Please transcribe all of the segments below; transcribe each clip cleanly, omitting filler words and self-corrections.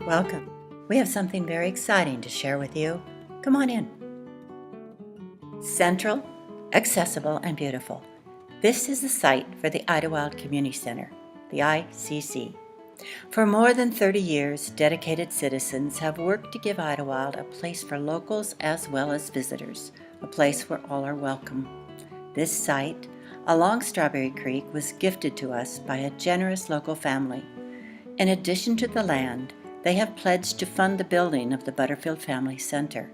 Welcome. We have something very exciting to share with you. Come on in. Central, accessible, and beautiful. This is the site for the Idyllwild Community Center, the ICC. For more than 30 years, dedicated citizens have worked to give Idyllwild a place for locals as well as visitors, a place where all are welcome. This site, along Strawberry Creek, was gifted to us by a generous local family. In addition to the land, they have pledged to fund the building of the Butterfield Family Center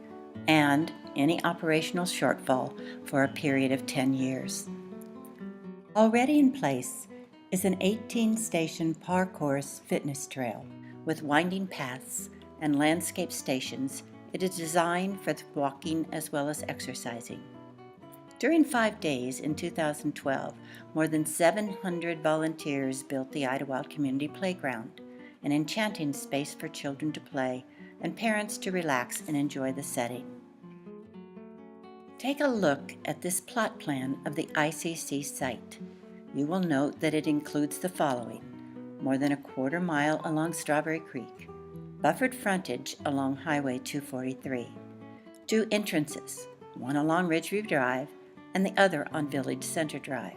and any operational shortfall for a period of 10 years. Already in place is an 18-station parcours fitness trail with winding paths and landscape stations. It is designed for walking as well as exercising. During 5 days in 2012, more than 700 volunteers built the Idyllwild Community Playground, an enchanting space for children to play and parents to relax and enjoy the setting. Take a look at this plot plan of the ICC site. You will note that it includes the following: more than a quarter mile along Strawberry Creek, buffered frontage along Highway 243, 2 entrances, one along Ridgeview Drive and the other on Village Center Drive,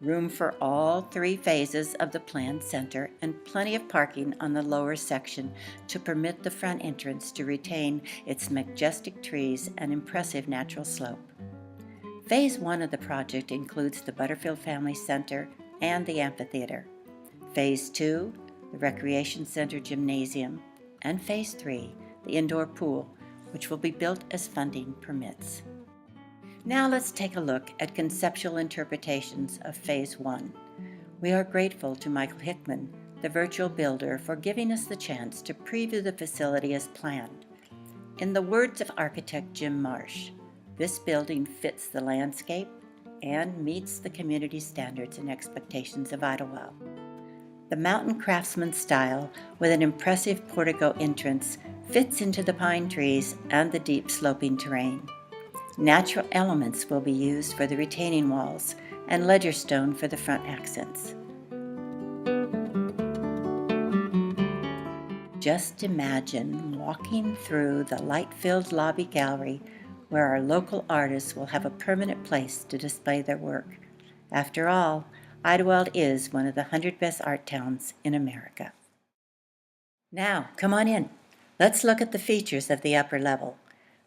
room for all 3 phases of the planned center, and plenty of parking on the lower section to permit the front entrance to retain its majestic trees and impressive natural slope. Phase 1 of the project includes the Butterfield Family Center and the amphitheater. Phase 2, the Recreation Center Gymnasium, and Phase 3, the indoor pool, which will be built as funding permits. Now let's take a look at conceptual interpretations of Phase 1. We are grateful to Michael Hickman, the virtual builder, for giving us the chance to preview the facility as planned. In the words of architect Jim Marsh, this building fits the landscape and meets the community standards and expectations of Idyllwild. The mountain craftsman style, with an impressive portico entrance, fits into the pine trees and the deep sloping terrain. Natural elements will be used for the retaining walls and ledger stone for the front accents. Just imagine walking through the light-filled lobby gallery where our local artists will have a permanent place to display their work. After all, Idyllwild is one of the 100 best art towns in America. Now, come on in. Let's look at the features of the upper level.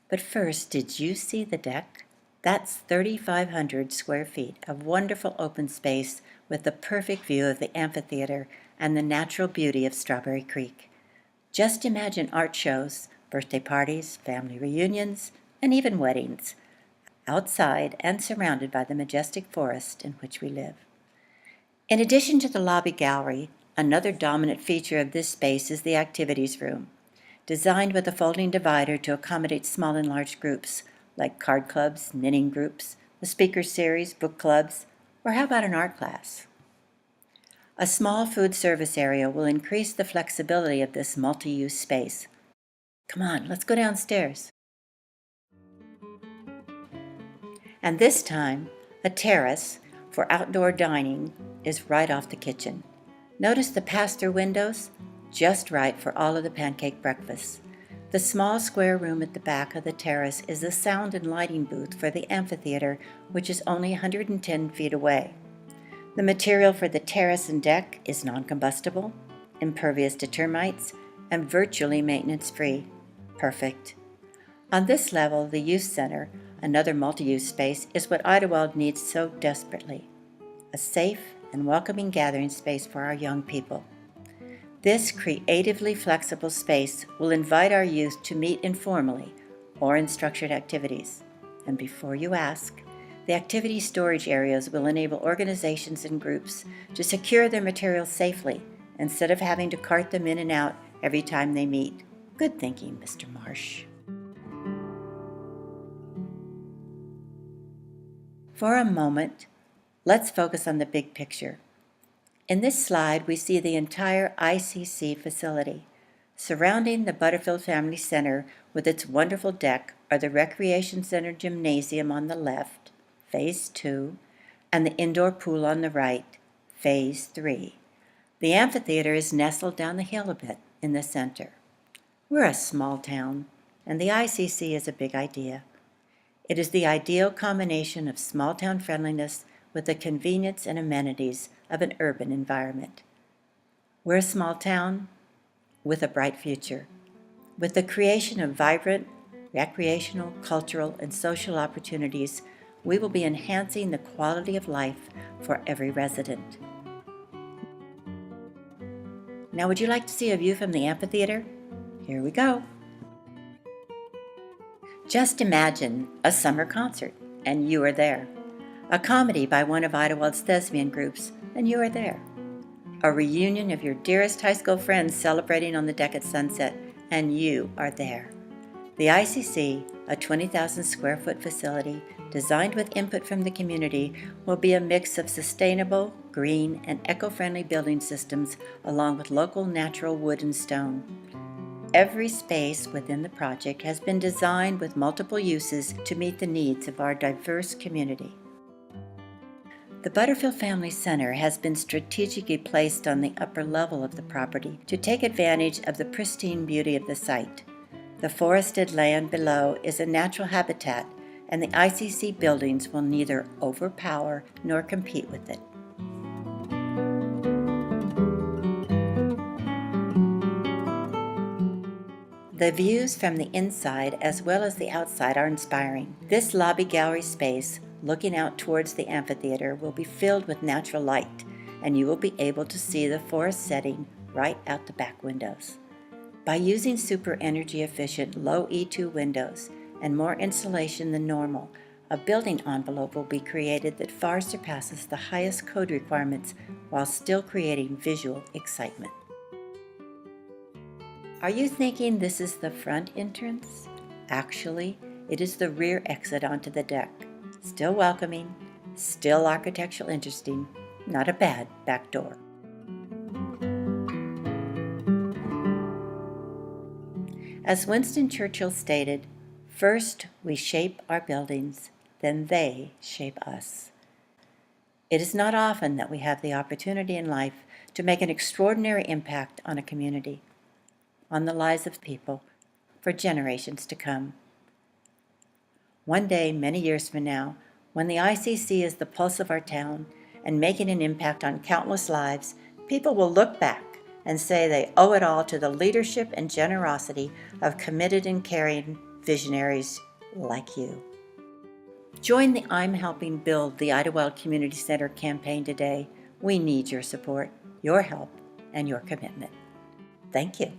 But first, did you see the deck? That's 3,500 square feet of wonderful open space with the perfect view of the amphitheater and the natural beauty of Strawberry Creek. Just imagine art shows, birthday parties, family reunions, and even weddings, outside and surrounded by the majestic forest in which we live. In addition to the lobby gallery, another dominant feature of this space is the activities room, designed with a folding divider to accommodate small and large groups, like card clubs, knitting groups, the speaker series, book clubs, or how about an art class? A small food service area will increase the flexibility of this multi-use space. Come on, let's go downstairs. And this time, a terrace for outdoor dining is right off the kitchen. Notice the pass-through windows? Just right for all of the pancake breakfasts. The small square room at the back of the terrace is the sound and lighting booth for the amphitheater, which is only 110 feet away. The material for the terrace and deck is non-combustible, impervious to termites, and virtually maintenance-free. Perfect. On this level, the youth center, another multi-use space, is what Idyllwild needs so desperately: a safe and welcoming gathering space for our young people. This creatively flexible space will invite our youth to meet informally or in structured activities. And before you ask, the activity storage areas will enable organizations and groups to secure their materials safely instead of having to cart them in and out every time they meet. Good thinking, Mr. Marsh. For a moment, let's focus on the big picture. In this slide, we see the entire ICC facility. Surrounding the Butterfield Family Center with its wonderful deck are the Recreation Center Gymnasium on the left, Phase 2, and the indoor pool on the right, Phase 3. The amphitheater is nestled down the hill a bit, in the center. We're a small town, and the ICC is a big idea. It is the ideal combination of small-town friendliness with the convenience and amenities of an urban environment. We're a small town with a bright future. With the creation of vibrant, recreational, cultural, and social opportunities, we will be enhancing the quality of life for every resident. Now, would you like to see a view from the amphitheater? Here we go. Just imagine a summer concert, and you are there. A comedy by one of Idyllwild's thespian groups, and you are there. A reunion of your dearest high school friends celebrating on the deck at sunset, and you are there. The ICC, a 20,000 square foot facility designed with input from the community, will be a mix of sustainable, green, and eco-friendly building systems along with local natural wood and stone. Every space within the project has been designed with multiple uses to meet the needs of our diverse community. The Butterfield Family Center has been strategically placed on the upper level of the property to take advantage of the pristine beauty of the site. The forested land below is a natural habitat, and the ICC buildings will neither overpower nor compete with it. The views from the inside as well as the outside are inspiring. This lobby gallery space, looking out towards the amphitheater, will be filled with natural light, and you will be able to see the forest setting right out the back windows. By using super energy efficient low E2 windows and more insulation than normal, a building envelope will be created that far surpasses the highest code requirements while still creating visual excitement. Are you thinking this is the front entrance? Actually, it is the rear exit onto the deck. Still welcoming, still architectural interesting, not a bad back door. As Winston Churchill stated, first we shape our buildings, then they shape us. It is not often that we have the opportunity in life to make an extraordinary impact on a community, on the lives of people, for generations to come. One day, many years from now, when the ICC is the pulse of our town and making an impact on countless lives, people will look back and say they owe it all to the leadership and generosity of committed and caring visionaries like you. Join the I'm Helping Build the Idyllwild Community Center campaign today. We need your support, your help, and your commitment. Thank you.